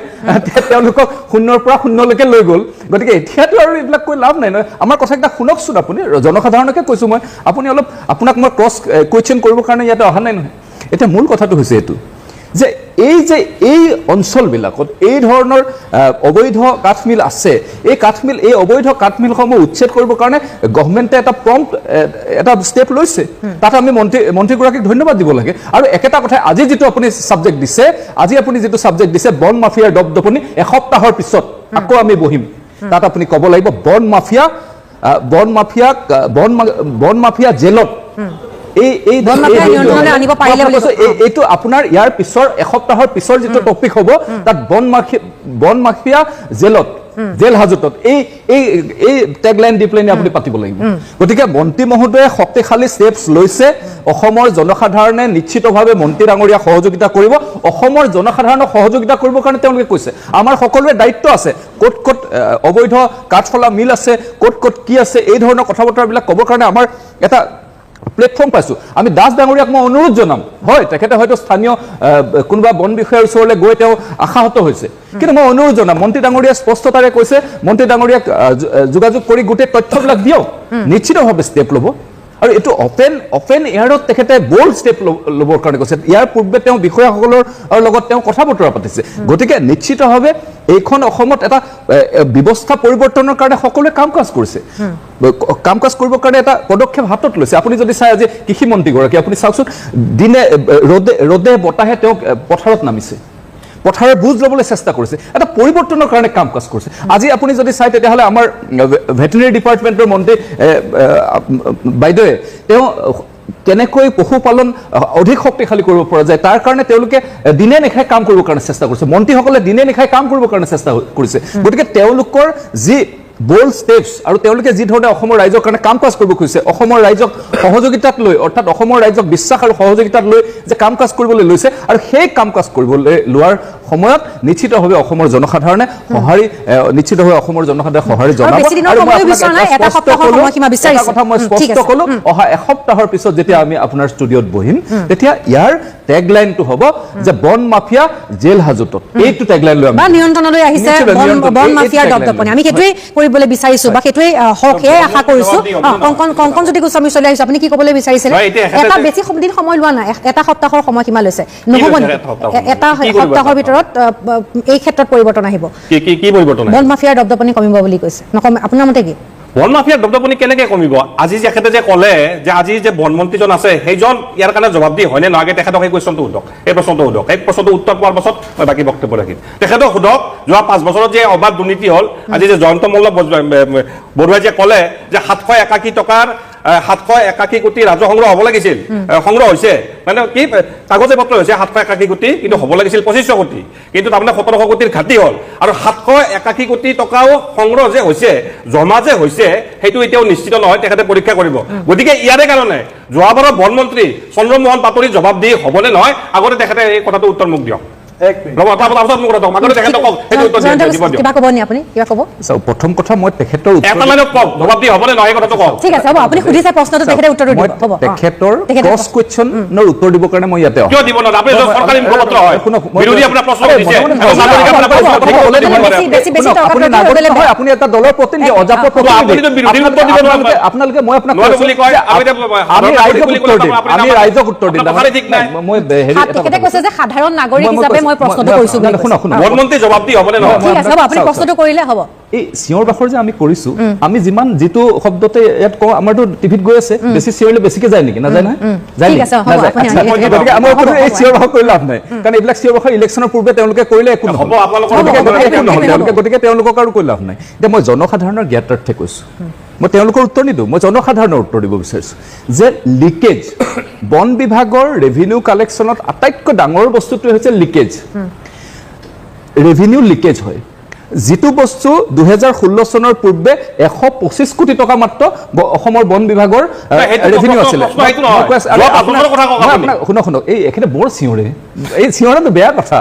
তেওঁলোকক 0ৰ পৰা 0লৈকে লৈ গ'ল গতিকে এতিয়াতো আৰু এইবিলাক কৈ লাভ নাই নহয় আমাৰ কথাকেইটা শুনকচোন আপুনি জনসাধাৰণকে কৈছোঁ মই আপুনি অলপ আপোনাক মই ক্ৰছ কুৱেশ্যন কৰিবৰ কাৰণে ইয়াতে অহা নাই নহয় এতিয়া মূল কথাটো হৈছে এইটো যে এই অঞ্চলবিলাকত এই ধৰণৰ অবৈধ কাঠমিল আছে এই অবৈধ কাঠমিলসমূহ উচ্ছেদ কৰিবৰ কাৰণে গভৰ্ণমেণ্টে এটা প্ৰম্পট এটা ষ্টেপ লৈছে তাত আমি মন্ত্ৰীগৰাকীক ধন্যবাদ দিব লাগে আৰু একেটা কথা আজি যিটো আপুনি ছাবজেক্ট দিছে বন মাফিয়াৰ দপদপনি এসপ্তাহৰ পিছত আকৌ আমি বহিম তাত আপুনি ক'ব লাগিব বন মাফিয়া জেলত এইটো আপোনাৰ ইয়াৰ পিছৰ এসপ্তাহৰ পিছৰ যিটো টপিক হ'ব তাত বন মাফিয়া জেলত জেল হাজতত এই টেগলাইন দি পেলাই আপুনি পাতিব লাগিব গতিকে মন্ত্ৰী মহোদয়ে শক্তিশালী ষ্টেপছ লৈছে অসমৰ জনসাধাৰণে নিশ্চিতভাৱে মন্ত্ৰী ডাঙৰীয়া সহযোগিতা কৰিব অসমৰ জনসাধাৰণক সহযোগিতা কৰিবৰ কাৰণে তেওঁলোকে কৈছে আমাৰ সকলোৰে দায়িত্ব আছে ক'ত ক'ত অবৈধ কাঠফলা মিল আছে ক'ত কি আছে এই ধৰণৰ কথা বতৰাবিলাক ক'বৰ কাৰণে আমাৰ এটা প্লেটফৰ্ম পাইছোঁ আমি দাস ডাঙৰীয়াক মই অনুৰোধ জনাম হয় তেখেতে হয়তো স্থানীয় কোনোবা বন বিষয়াৰ ওচৰলৈ গৈ তেওঁ আশাহত হৈছে কিন্তু মই অনুৰোধ জনাম মন্ত্ৰী ডাঙৰীয়াই স্পষ্টতাৰে কৈছে মন্ত্ৰী ডাঙৰীয়াক যোগাযোগ কৰি গোটেই তথ্যবিলাক দিয়ক নিশ্চিতভাৱে ষ্টেপ ল'ব আৰু এইটো অপেন এয়াৰত তেখেতে বল্ড ষ্টেপ ল'বৰ কাৰণে কৈছে ইয়াৰ পূৰ্বে তেওঁ বিষয়াসকলৰ লগত তেওঁ কথা বতৰা পাতিছে গতিকে নিশ্চিতভাৱে এইখন অসমত এটা ব্যৱস্থা পৰিৱৰ্তনৰ কাৰণে সকলোৱে কাম কাজ কৰিছে কাম কাজ কৰিবৰ কাৰণে এটা পদক্ষেপ হাতত লৈছে আপুনি যদি চাই আজি কৃষি মন্ত্ৰীগৰাকী আপুনি চাওকচোন দিনে ৰ'দে বতাহে তেওঁক পথাৰত নামিছে পথাৰৰ বুজ ল'বলৈ চেষ্টা কৰিছে এটা পৰিৱৰ্তনৰ কাৰণে কাম কাজ কৰিছে আজি আপুনি যদি চাই তেতিয়াহ'লে আমাৰ ভেটেৰিনেৰী ডিপাৰ্টমেণ্টৰ মন্ত্ৰী বাইদেৱে তেওঁ কেনেকৈ পশুপালন অধিক শক্তিশালী কৰিব পৰা যায় তাৰ কাৰণে তেওঁলোকে দিনে নিশাই কাম কৰিবৰ কাৰণে চেষ্টা কৰিছে মন্ত্ৰীসকলে দিনে নিশাই কাম কৰিবৰ কাৰণে চেষ্টা কৰিছে গতিকে তেওঁলোকৰ যি বল্ড ষ্টেপছ আৰু তেওঁলোকে যি ধৰণে অসমৰ ৰাইজৰ কাৰণে কাম কাজ কৰিব খুজিছে অসমৰ ৰাইজক সহযোগিতাত লৈ অৰ্থাৎ অসমৰ ৰাইজক বিশ্বাস আৰু সহযোগিতাত লৈ যে কাম কাজ কৰিবলৈ লৈছে আৰু সেই কাম কাজ কৰিবলৈ লোৱাৰ সময়ত নিশ্চিতভাৱে অসমৰ জনসাধাৰণে সঁহাৰি জনাব স্পষ্ট ক'লো অহা এসপ্তাহৰ পিছত যেতিয়া আমি আপোনাৰ ষ্টুডিঅ'ত বহিম তেতিয়া ইয়াৰ টেগলাইনটো হ'ব যে বন মাফিয়া জেল হাজতত এইটো টেগলাইন লৈ আমি নিয়ন্ত্ৰণলৈ আহিছে বন মাফিয়াৰ দপদপনি আমি সেইটোৱেই কৰিবলৈ বিচাৰিছোঁ বা সেইটোৱেই হওক সেয়াই আশা কৰিছোঁ কংকন জ্যোতি গোস্বামী চলি আহিছোঁ আপুনি কি ক'বলৈ বিচাৰিছিলে এটা বেছি দিন সময় লোৱা নাই এটা সপ্তাহৰ সময়সীমা লৈছে নহ'ব নেকি এটা সপ্তাহৰ ভিতৰত চৰকাৰত এই ক্ষেত্ৰত পৰিৱৰ্তন আহিব কি পৰিৱৰ্তন বন মাফিয়াৰ দপদপনি কমিব বুলি কৈছে নকমে আপোনাৰ মতে কি বন মাফিয়াৰ দপদপনি কেনেকৈ কমিব আজি তেখেতে যে ক'লে যে আজি যে বনমন্ত্ৰীজন আছে সেইজন ইয়াৰ কাৰণে জবাবদিহি হয়নে নহয় তেখেতক সেই কুৱেশ্যনটো সোধক এই প্ৰশ্নটো সোধক সেই প্ৰশ্নটো উত্তৰ পোৱাৰ পাছত মই বাকী বক্তব্য ৰাখিম তেখেতক সোধক যোৱা 5 বছৰত যে অবাধ দুৰ্নীতি হ'ল আজি যে জয়ন্ত মল্ল বৰুৱাই যে ক'লে যে 781 টকাৰ 781 কোটি ৰাজহ সংগ্ৰহ হ'ব লাগিছিল সংগ্ৰহ হৈছে মানে কি কাগজে পত্ৰ হৈছে 781 কোটি কিন্তু হ'ব লাগিছিল 2500 কোটি কিন্তু তাৰমানে 1700 কোটিৰ ঘাটি হ'ল আৰু 781 কোটি টকাও সংগ্ৰহ যে হৈছে জমা যে হৈছে সেইটো এতিয়াও নিশ্চিত নহয় তেখেতে পৰীক্ষা কৰিব গতিকে ইয়াৰে কাৰণে যোৱাবাৰৰ বনমন্ত্ৰী চন্দ্ৰমোহন পাটোৱাৰীৰ জবাবদিহি হ'বনে নহয় আগতে তেখেতে এই কথাটো উত্তৰ মোক দিয়ক প্ৰথম কথা মই তেখেতৰ তেখেতৰ ক্ৰছ কুৱেশ্যনৰ উত্তৰ দিবৰ কাৰণে মই ইয়াতে আপুনি এটা দলৰ প্ৰতিনিধি অজাপৰ আপোনালোকে মই আপোনাক আমি ৰাইজক উত্তৰ দিম মই সাধাৰণ নাগৰিক হিচাপে মই প্ৰশ্নটো কৰিছো বনমন্ত্ৰী জবাবদিহি হ'বনে নহয় ঠিক আছে হ'ব আপুনি প্ৰশ্নটো কৰিলে হ'ব এই চিঞৰ বাখৰ যে আমি কৰিছো আমি যিমান যিটো শব্দতে ইয়াত কওঁ আমাৰতো টিভিত গৈ আছে বেছি চিঞৰিলে বেছিকে যায় নেকি নাযায় নহয় গতিকে আমাৰ এই চিঞৰ বাখৰ কৰি লাভ নাই কাৰণ এইবিলাক চিঞৰ বাখৰ ইলেকশ্যনৰ পূৰ্বে তেওঁলোকে কৰিলে একো নহ'ব গতিকে তেওঁলোকক আৰু কৈ লাভ নাই এতিয়া মই জনসাধাৰণৰ জ্ঞাতাৰ্থে কৈছো মই তেওঁলোকৰ উত্তৰ নিদিওঁ মই জনসাধাৰণৰ উত্তৰ দিব বিচাৰিছোঁ যে লিকেজ বন বিভাগৰ ৰেভিনিউ কালেকশ্যনত আটাইতকৈ ডাঙৰ বস্তুটো হৈছে লিকেজ ৰেভিনিউ লিকেজ হয় যিটো বস্তু 2016 চনৰ পূৰ্বে 125 কোটি টকা মাত্ৰ অসমৰ বন বিভাগৰ ৰেভিনিউ আছিলে শুনক এই এখানে বৰ চিঞৰে এই চিঞৰাটো বেয়া কথা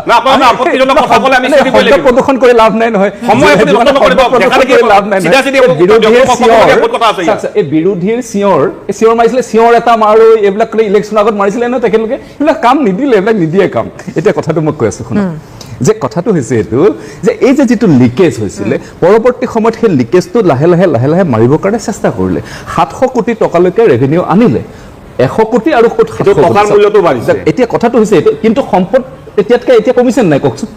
প্ৰদূষণ কৰি লাভ নাই নহয় এই বিৰোধীৰ চিঞৰ মাৰিছিলে চিঞৰ এটা মাৰো এইবিলাক ইলেকশ্যন আগত মাৰিছিলে নহয় তেখেতলোকে এইবিলাক কাম নিদিলে এইবিলাক নিদিয়ে কাম এতিয়া কথাটো মই কৈ আছো শুনক যে কথাটো হৈছে এইটো যে এই যে যিটো লিকেজ হৈছিলে পৰৱৰ্তী সময়ত সেই লিকেজটো লাহে লাহে মাৰিবৰ কাৰণে চেষ্টা কৰিলে 700 কোটি টকালৈকে ৰেভিনিউ আনিলে 100 কোটি আৰু টকাৰ মূল্যটো বাঢ়িছে এতিয়া কথাটো হৈছে এইটো কিন্তু সম্পদ এতিয়াতকৈ এতিয়া কমিছে নাই কওকচোন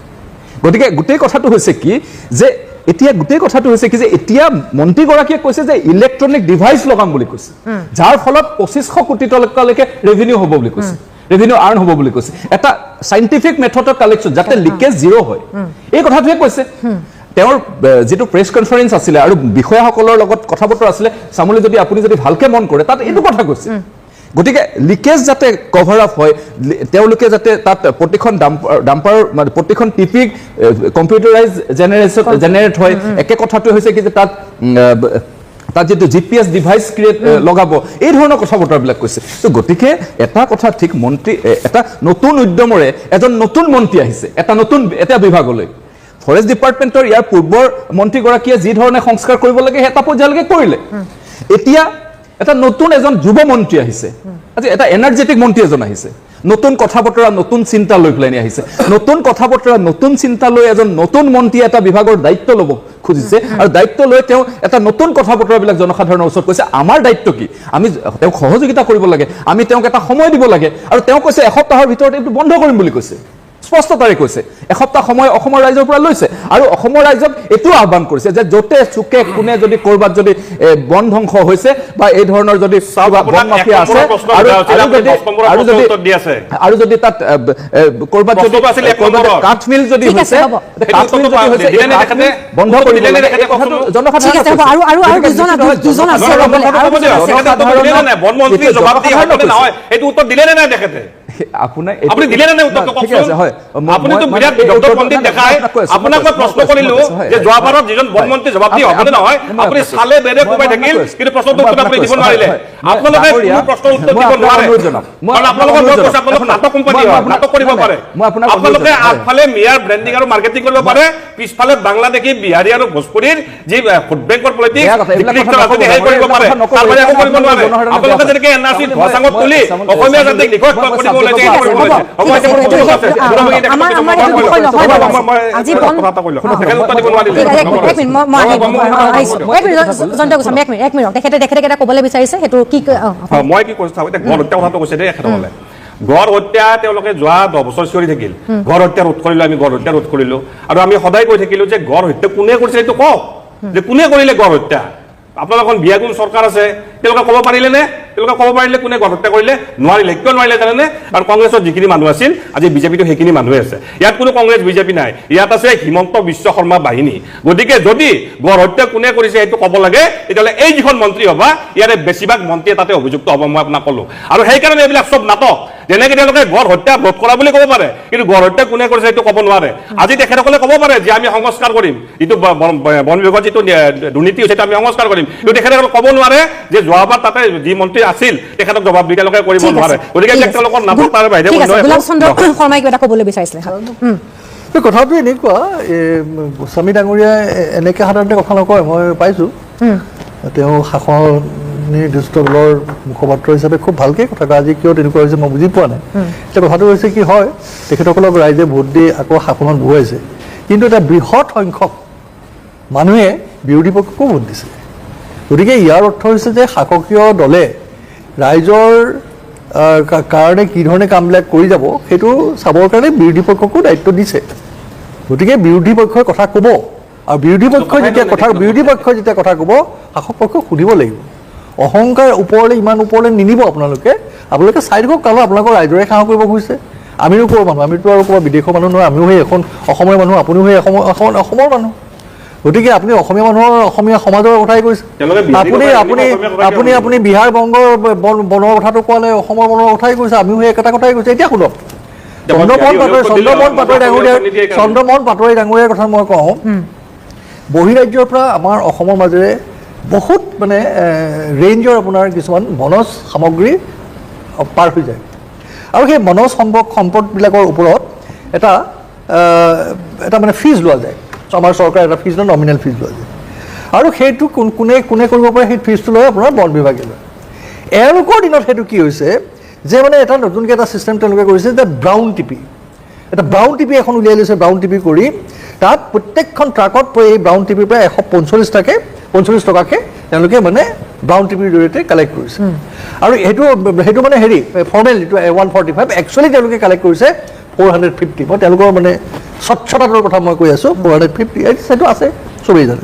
গতিকে গোটেই কথাটো হৈছে কি যে এতিয়া গোটেই কথাটো হৈছে কি যে এতিয়া মন্ত্ৰীগৰাকীয়ে কৈছে যে ইলেক্ট্ৰনিক ডিভাইচ লগাম বুলি কৈছে যাৰ ফলত 2500 কোটি টকালৈকে ৰেভিনিউ হ'ব বুলি কৈছে ৰেভিনিউ আৰ্ন হ'ব বুলি কৈছে এটা সাইন্টিফিক মেথডৰ কালেকশ্যন যাতে লিকেজ জিৰ' হয় এই কথাটোৱে কৈছে তেওঁৰ যেটো প্ৰেছ কনফাৰেন্স আছিলে আৰু বিষয়াসকলৰ লগত কথা বতৰা আছিলে সামলি যদি আপুনি যদি ভালকে মন কৰে তাত এইটো কথা কৈছে গতিকে লিকেজ যাতে কভাৰ আপ হয় তেওঁলোকে যাতে তাত প্ৰতিখন ডাম্পাৰ মানে প্ৰতিখন টিপিক কম্পিউটাৰাইজ জেনেৰেট হয় একে কথাটো হৈছে কি যে তাত তাত যেটো জিপিএস ডিভাইস ক্ৰিয়েট লগাব এই ধৰণৰ কথা বতৰাবিলাক কৈছে তো গতিকে এটা কথা ঠিক মন্ত্ৰী এটা নতুন উদ্যমৰে এজন নতুন মন্ত্ৰী আহিছে এটা বিভাগলৈ ফৰেষ্ট ডিপাৰ্টমেণ্টৰ ইয়াৰ পূৰ্বৰ মন্ত্ৰীগৰাকীয়ে যি ধৰণে সংস্কাৰ কৰিব লাগে এটা পৰ্যায়লৈকে কৰিলে এতিয়া এটা নতুন এজন যুৱ মন্ত্ৰী আহিছে আজি এটা এনাৰ্জেটিক মন্ত্ৰী এজন আহিছে নতুন কথা বতৰা নতুন চিন্তা লৈ প্লেনি আহিছে নতুন কথা বতৰা নতুন চিন্তা লৈ এজন নতুন মন্ত্ৰী এটা বিভাগৰ দায়িত্ব ল'ব খুজিছে আৰু দায়িত্ব লৈ তেওঁ এটা নতুন কথা বতৰাবিলাক জনসাধাৰণৰ ওচৰত কৈছে আমাৰ দায়িত্ব কি আমি তেওঁক সহযোগিতা কৰিব লাগে আমি তেওঁক এটা সময় দিব লাগে আৰু তেওঁ কৈছে এসপ্তাহৰ ভিতৰত এইটো বন্ধ কৰিম বুলি কৈছে স্পষ্টতাৰে কৈছে এসপ্তাহ সময় অসমৰ ৰাইজৰ পৰা লৈছে আৰু অসমৰ ৰাইজক এটো আহ্বান কৰিছে যে যতে চুকে কোনে যদি কৰবাত যদি বন ধ্বংস হৈছে বা এই ধৰণৰ যদি বন মাফিয়া আছে আৰু যদি তাত কৰবাত যদি কাঠমিল যদি হৈছে বন্ধ কৰি দিলে বনমন্ত্ৰী জবাবদিহি হ'বনে নহয় এইটো উত্তৰ দিলে নাই তেখেতে আপুনি দিলে নাই উত্তৰ কওকচোন আপুনি তো বিৰাট ডক্টৰ পণ্ডিত দেখায় আপোনাক মই প্ৰশ্ন কৰিলো যে যোৱাবাৰত যিজন বনমন্ত্ৰী জবাবদিহি হ'বনে নহয় আপুনি চালে বেৰে কোবাই থাকিল কিন্তু প্ৰশ্নটো উত্তৰ আপুনি দিব নোৱাৰিলে আপোনালোকে কোনো প্ৰশ্নৰ উত্তৰ দিব নোৱাৰে কাৰণ আপোনালোকৰ মই কৈছো আপোনালোক নাটক কোম্পানী হয় নাটক কৰিব পাৰে আপোনালোকে আগফালে মিয়াৰ ব্ৰেণ্ডিং আৰু মাৰ্কেটিং কৰিব পাৰে পিছফালে বাংলাদেশী বিহাৰী আৰু ভোজপুৰীৰ যি ভোট বেংকৰ পলিটিক্স ৰাজনীতি হেৰি কৰিব পাৰে তাৰবাবে একো কৰিব নোৱাৰে আপোনালোকে যেনেকৈ এনআৰচি ধোৱাচাঙত তুলি অসমীয়া জাতিক নিখোজ কৰিব মই কি কৈছো গণহত্যা কথাটো কৈছে দেই এখেতসকলে গড় হত্যা তেওঁলোকে যোৱা 10 বছৰ চিঞৰি থাকিল গড় হত্যা ৰোধ কৰিলো আমি গড় হত্যা ৰোধ কৰিলো আৰু আমি সদায় কৈ থাকিলো যে গড় হত্যা কোনে কৰিছে এইটো কওক যে কোনে কৰিলে গড় হত্যা আপোনালোকৰ বিয়াগুণ চৰকাৰ আছে তেওঁলোকে ক'ব পাৰিলে নে তেওঁলোকে ক'ব পাৰিলে কোনে গড় হত্যা কৰিলে নোৱাৰিলে কিয় নোৱাৰিলে জানেনে আৰু কংগ্ৰেছৰ যিখিনি মানুহ আছিল আজি বিজেপিটো সেইখিনি মানুহে আছে ইয়াত কোনো কংগ্ৰেছ বিজেপি নাই ইয়াত আছে হিমন্ত বিশ্ব শৰ্মা বাহিনী গতিকে যদি গড় হত্যা কোনে কৰিছে এইটো ক'ব লাগে তেতিয়াহ'লে এই যিখন মন্ত্ৰী হবা ইয়াৰে বেছিভাগ মন্ত্ৰীয়ে তাতে অভিযুক্ত হ'ব মই আপোনাক ক'লো আৰু সেইকাৰণে এইবিলাক চব নাটক যেনেকৈ তেওঁলোকে গড় হত্যা ৰোধ কৰা বুলি ক'ব পাৰে কিন্তু গড় হত্যা কোনে কৰিছে এইটো ক'ব নোৱাৰে আজি তেখেতসকলে ক'ব পাৰে যে আমি সংস্কাৰ কৰিম যিটো বন বিভাগৰ যিটো দুৰ্নীতি হৈছে আমি সংস্কাৰ কৰিম কিন্তু তেখেতসকলে ক'ব নোৱাৰে যে যোৱাবাৰ তাতে যি মন্ত্ৰী আছিল তেখেতক জবাব তেওঁলোকে কৰিব নোৱাৰে গতিকে তেওঁলোকৰ নাটক তাৰ বাহিৰে গোলাপ চন্দ্ৰ শৰ্মাই কিবা এটা ক'বলৈ বিচাৰিছিলে কথাটো এনেকুৱা গোস্বামী ডাঙৰীয়াই এনেকৈ সাধাৰণতে কথা নকয় মই পাইছোঁ তেওঁ শাসন নিৰ্দিষ্ট দলৰ মুখপাত্ৰ হিচাপে খুব ভালকৈ কথা কয় আজি কিয় তেনেকুৱা হৈছে মই বুজি পোৱা নাই এতিয়া কথাটো হৈছে কি হয় তেখেতসকলক ৰাইজে ভোট দি আকৌ শাসনত বহুৱাইছে কিন্তু এটা বৃহৎ সংখ্যক মানুহে বিৰোধী পক্ষকো ভোট দিছে গতিকে ইয়াৰ অৰ্থ হৈছে যে শাসকীয় দলে ৰাইজৰ কাৰণে কি ধৰণে কামবিলাক কৰি যাব সেইটো চাবৰ কাৰণে বিৰোধী পক্ষকো দায়িত্ব দিছে গতিকে বিৰোধী পক্ষই কথা ক'ব আৰু বিৰোধী পক্ষই যেতিয়া কথা ক'ব শাসক পক্ষক সুধিব লাগিব অহংকাৰ ওপৰলৈ ইমান ওপৰলৈ নিনিব আপোনালোকে চাই দিয়ক কাৰণ আপোনালোকৰ ৰাইজৰে সেৱা কৰিব খুজিছে আমিনো ক'ৰ মানুহ আমিতো আৰু ক'ৰবাত বিদেশৰ মানুহ নহয় আমিও সেই এখন অসমৰ মানুহ আপুনিও সেই অসমৰ মানুহ গতিকে আপুনি অসমীয়া মানুহৰ অসমীয়া সমাজৰ কথাই কৈছে আপুনি বিহাৰ বংগৰ বনৰ কথাটো কোৱালে অসমৰ বনৰ কথাই কৈছে আমিও সেই একেটা কথাই কৈছে এতিয়া শুনক চন্দ্ৰমোহন পাটোৱাৰী ডাঙৰীয়াৰ কথা মই কওঁ বহিৰাজ্যৰ পৰা আমাৰ অসমৰ মাজেৰে বহুত মানে ৰেঞ্জৰ আপোনাৰ কিছুমান বনজ সামগ্ৰী পাৰ হৈ যায় আৰু সেই বনজ সম্পদবিলাকৰ ওপৰত এটা মানে ফিজ লোৱা যায় আমাৰ চৰকাৰে এটা ফিজ লয় নমিনেল ফিজ লোৱা যায় আৰু সেইটো কোনে কৰিব পাৰে সেই ফিজটো লয় আপোনাৰ বন বিভাগে লয় এওঁলোকৰ দিনত সেইটো কি হৈছে যে মানে এটা নতুনকৈ এটা ছিষ্টেম তেওঁলোকে কৰিছে যে ব্ৰাউন টিপি এখন উলিয়াই লৈছে ব্ৰাউন টিপি কৰি তাত প্ৰত্যেকখন ট্ৰাকত এই ব্ৰাউন টিপিৰ পৰা 145 টকাকৈ তেওঁলোকে মানে ব্ৰাউন টিপিৰ জৰিয়তে কালেক্ট কৰিছে আৰু সেইটো মানে ফৰ্মেল যিটো 145 একচুৱেলি তেওঁলোকে কালেক্ট কৰিছে 450 মই তেওঁলোকৰ মানে স্বচ্ছতাটোৰ কথা মই কৈ আছোঁ 450 সেইটো আছে চবেই জানে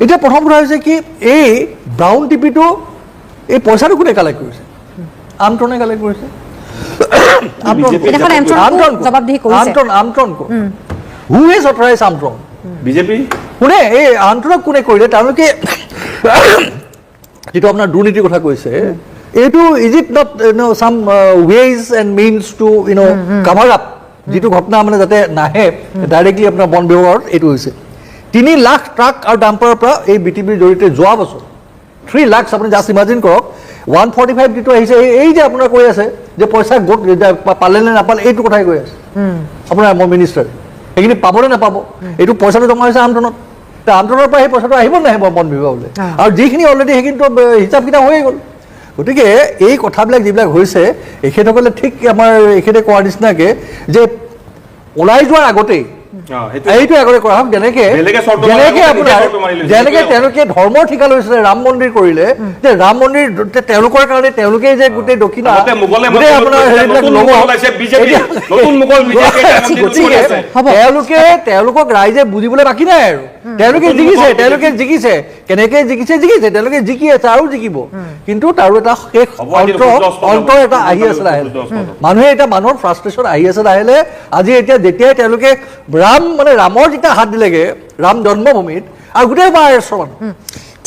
এতিয়া প্ৰথম কথা হৈছে কি এই ব্ৰাউন টিপিটো এই পইচাটো কোনে কালেক্ট কৰিছে আমট্ৰনে কালেক্ট কৰিছে আমট্ৰন হু হেজ অথৰাইজ আমট্ৰন বিজেপি কোনে এই আমট্ৰনক কোনে কৰিলে তেওঁলোকে যিটো আপোনাৰ দুৰ্নীতিৰ কথা কৈছে এইটো is it not sham ways and means to cover up যিটো ঘটনা মানে যাতে নাহে ডাইৰেক্টলি আপোনাৰ বন বিভাগত এইটো হৈছে 3 লাখ ট্ৰাক আৰু ডাম্পাৰৰ পৰা এই বিটিপিৰ জৰিয়তে যোৱা বছৰ 3 লাখ আপুনি জাষ্ট ইমাজিন কৰক 145 যিটো আহিছে এই যে আপোনাৰ কৈ আছে যে পইচা গোট পালে নে নাপালে এইটো কথাই কৈ আছে আপোনাৰ মোৰ মিনিষ্টাৰ সেইখিনি পাব নে নাপাব এইটো পইচাটো জমা হৈছে আমট্ৰনত আমট্ৰনৰ পৰা সেই পইচাটো আহিব নে নাহিব বন বিভাগলৈ আৰু যিখিনি অলৰেডি সেইখিনিতো হিচাপ কিতাপ হৈয়ে গ'ল গতিকে এই কথাবিলাক যিবিলাক হৈছে এখেতসকলে ঠিক আমাৰ এখেতে কোৱাৰ নিচিনাকৈ যে ওলাই যোৱাৰ আগতেই এইটো আগতে কৰা হওক যেনেকে তেওঁলোকে ধৰ্মৰ ঠিকা লৈছিলে ৰাম মন্দিৰ কৰিলে যে ৰাম মন্দিৰ তেওঁলোকৰ কাৰণে তেওঁলোকে যে গোটেই দক্ষিণ তেওঁলোকক ৰাইজে বুজিবলৈ বাকী নাই আৰু তেওঁলোকে জিকিছে কেনেকে জিকিছে তেওঁলোকে জিকি আছে আৰু জিকিব কিন্তু তাৰো এটা শেষ অন্তৰ এটা আহি আছে লাহে মানুহে এতিয়া মানুহৰ ফ্ৰাষ্ট্ৰেশ্যন আহি আছে লাহে আজি এতিয়া যেতিয়াই তেওঁলোকে ৰামৰ যেতিয়া হাত দিলেগে ৰাম জন্মভূমিত আৰু গোটেই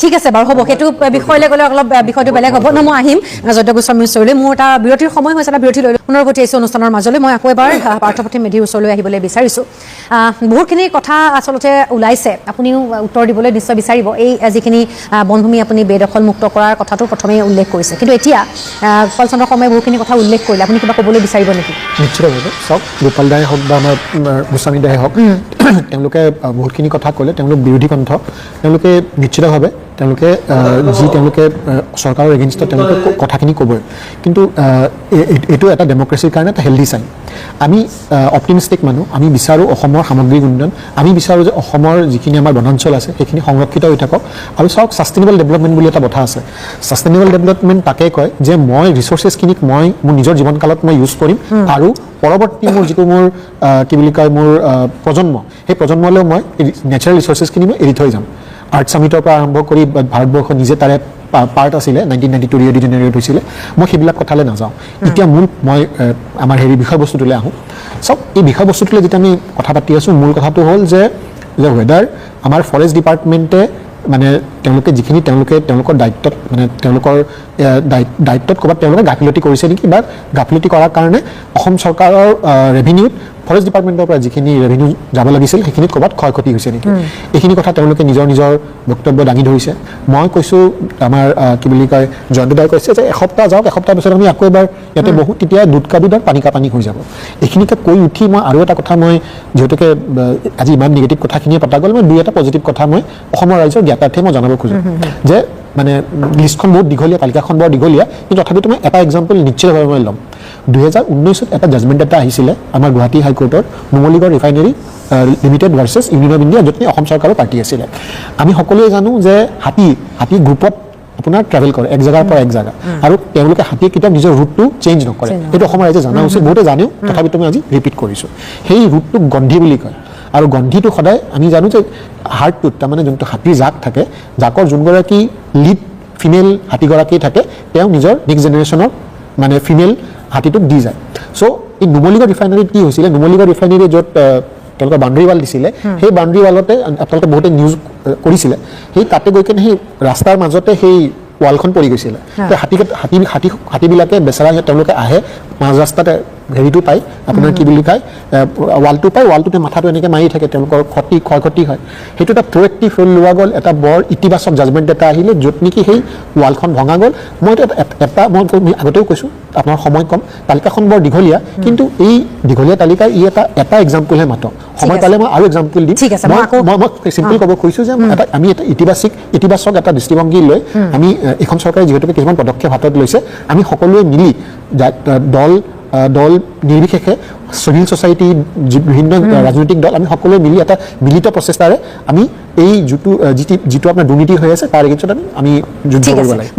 ঠিক আছে বাৰু হ'ব সেইটো বিষয়লৈ গ'লে অলপ বিষয়টো বেলেগ হ'ব ন মই আহিম যজ্ঞ গোস্বামীৰ ওচৰলৈ মোৰ এটা বিৰতিৰ সময় হৈছে এটা বিৰতি লৈ পুনৰ উভতি আহিছোঁ অনুষ্ঠানৰ মাজলৈ মই আকৌ এবাৰ পাৰ্থপ্ৰতিম মেধিৰ ওচৰলৈ আহিবলৈ বিচাৰিছোঁ বহুতখিনি কথা আচলতে ওলাইছে আপুনিও উত্তৰ দিবলৈ নিশ্চয় বিচাৰিব এই যিখিনি বনভূমি আপুনি বেদখল মুক্ত কৰাৰ কথাটো প্ৰথমেই উল্লেখ কৰিছে কিন্তু এতিয়া গোপাল চন্দ্ৰ শৰ্মাই বহুখিনি কথা উল্লেখ কৰিলে আপুনি কিবা ক'বলৈ বিচাৰিব নেকি নিশ্চিতভাৱে চাওক গোপাল দাই হওক বা আমাৰ গোস্বামী দাই হওক তেওঁলোকে বহুতখিনি কথা ক'লে তেওঁলোক বিৰোধী কণ্ঠ তেওঁলোকে নিশ্চিতভাৱে তেওঁলোকে তেওঁলোকে চৰকাৰৰ এগেইনষ্টত তেওঁলোকে কথাখিনি ক'বই কিন্তু এইটো এটা ডেমক্ৰেচিৰ কাৰণে এটা হেল্ডি চাইন আমি অপটিমিষ্টিক মানুহ আমি বিচাৰোঁ অসমৰ সামগ্ৰিক উন্নয়ন আমি বিচাৰোঁ যে অসমৰ যিখিনি আমাৰ বনাঞ্চল আছে সেইখিনি সংৰক্ষিত হৈ থাকক আৰু চাওক ছাষ্টেইনেবল ডেভেলপমেণ্ট বুলি এটা কথা আছে ছাষ্টেইনেবল ডেভেলপমেণ্ট তাকে কয় যে মই ৰিচোৰ্চেছখিনিক মই মোৰ নিজৰ জীৱনকালত মই ইউজ কৰিম আৰু পৰৱৰ্তী মোৰ যিটো মোৰ কি বুলি কয় মোৰ প্ৰজন্ম সেই প্ৰজন্মলৈও মই নেচাৰেল ৰিচোৰ্চেছখিনি মই এৰি থৈ যাম আৰ্ট সামিটৰ পৰা আৰম্ভ কৰি ভাৰতবৰ্ষ নিজে তাৰে পাৰ্ট আছিলে 1992 ৰিঅ' ডি জেনেৰিঅ'ত হৈছিলে মই সেইবিলাক কথালৈ নাযাওঁ এতিয়া মই আমাৰ বিষয়বস্তুটোলৈ আহোঁ চাওক এই বিষয়বস্তুটোলৈ যেতিয়া আমি কথা পাতি আছোঁ মূল কথাটো হ'ল যে ৱেডাৰ আমাৰ ফৰেষ্ট ডিপাৰ্টমেণ্টে মানে তেওঁলোকে যিখিনি তেওঁলোকৰ দায়িত্বত মানে তেওঁলোকৰ দায়িত্বত ক'ৰবাত তেওঁলোকে গাফিলতি কৰিছে নেকি বা গাফিলতি কৰাৰ কাৰণে অসম চৰকাৰৰ ৰেভিনিউত ফৰেষ্ট ডিপাৰ্টমেণ্টৰ পৰা যিখিনি ৰেভিনিউ যাব লাগিছিল সেইখিনিত ক'ৰবাত ক্ষয় ক্ষতি হৈছে নেকি এইখিনি কথা তেওঁলোকে নিজৰ বক্তব্য দাঙি ধৰিছে মই কৈছোঁ আমাৰ কি বুলি কয় জয়ন্তদাই কৈছে যে এসপ্তাহ যাওক এসপ্তাহ পিছত আমি আকৌ এবাৰ ইয়াতে বহু তেতিয়া দুধ কা দুধ আৰু পানী কা পানী হৈ যাব এইখিনিকে কৈ উঠি মই আৰু এটা কথা মই যিহেতুকে আজি ইমান নিগেটিভ কথাখিনিয়ে পতা গ'ল মই দুই এটা পজিটিভ কথা মই অসমৰ ৰাইজৰ জ্ঞাতাৰ্থে মই জনাব খোজোঁ যে মানে লিষ্টখন বহুত দীঘলীয়া তালিকাখন বৰ দীঘলীয়া কিন্তু তথাপিতো মই এটা এক্সাম্পল নিশ্চিতভাৱে মই ল'ম 2019 এটা জাজমেণ্ট এটা আহিছিলে আমাৰ গুৱাহাটী হাইকোৰ্টৰ Numaligarh refinery limited versus union of India য'ত অসম চৰকাৰৰ পাৰ্টি আছিলে আমি সকলোৱে জানো যে হাতী গ্ৰুপত আপোনাৰ ট্ৰেভেল কৰে এক জেগাৰ পৰা এক জেগা আৰু তেওঁলোকে হাতীয়ে কেতিয়াও নিজৰ ৰুটটো চেঞ্জ নকৰে এইটো অসমৰ ৰাইজে জনা উচিত বহুতে জানেও তথাপিতো মই আজি ৰিপিট কৰিছোঁ সেই ৰুটটোক গন্ধি বুলি কয় আৰু গন্ধিটো সদায় আমি জানো যে হাৰ্টটোত তাৰমানে যোনটো হাতীৰ জাক থাকে জাকৰ যোনগৰাকী লিড ফিমেল হাতীগৰাকী থাকে তেওঁ নিজৰ নেক্সট জেনেৰেশ্যনৰ মানে ফিমেল হাতীটোক দি যায় চ' এই নুমলীগড় ৰিফাইনেৰীত কি হৈছিলে নুমলীগড় ৰিফাইনেৰী য'ত তেওঁলোকে বাউণ্ডেৰী ৱাল দিছিলে সেই বাউণ্ডেৰী ৱালতে আপোনালোকে বহুতে নিউজ কৰিছিলে সেই তাতে গৈ কিনে সেই ৰাস্তাৰ মাজতে সেই ৱালখন পৰি গৈছিলে হাতীবিলাকে বেচেৰা তেওঁলোকে আহে মাজ ৰাস্তাতে হেৰিটো পায় আপোনাৰ কি বুলি কয় ৱালটো পায় ৱালটোতে মাথাটো এনেকৈ মাৰি থাকে তেওঁলোকৰ ক্ষয় ক্ষতি হয় সেইটো এটা প্ৰ'এক্টিভ ৰ'ল লোৱা গ'ল এটা বৰ ইতিবাচক জাজমেণ্ট এটা আহিলে য'ত নেকি সেই ৱালখন ভঙা গ'ল মইতো মই আগতেও কৈছোঁ আপোনাৰ সময় কম তালিকাখন বৰ দীঘলীয়া কিন্তু এই দীঘলীয়া তালিকাৰ এটা এক্সাম্পলহে মাত্ৰ সময় পালে মই আৰু এক্সাম্পল দিম মই চিম্পল ক'ব খুজিছোঁ যে আমি এটা ইতিবাচক এটা দৃষ্টিভংগী লৈ আমি এইখন চৰকাৰে যিহেতুকে কিছুমান পদক্ষেপ হাতত লৈছে আমি সকলোৱে মিলি দল নিৰ্বিশেষে চিভিল ছ'চাইটি বিভিন্ন ৰাজনৈতিক দল আমি সকলোৱে মিলি এটা মিলিত প্ৰচেষ্টাৰে আমি এই যিটো আপোনাৰ দুৰ্নীতি হৈ আছে তাৰ এগেইনষ্টত আমি যুদ্ধ কৰিব লাগে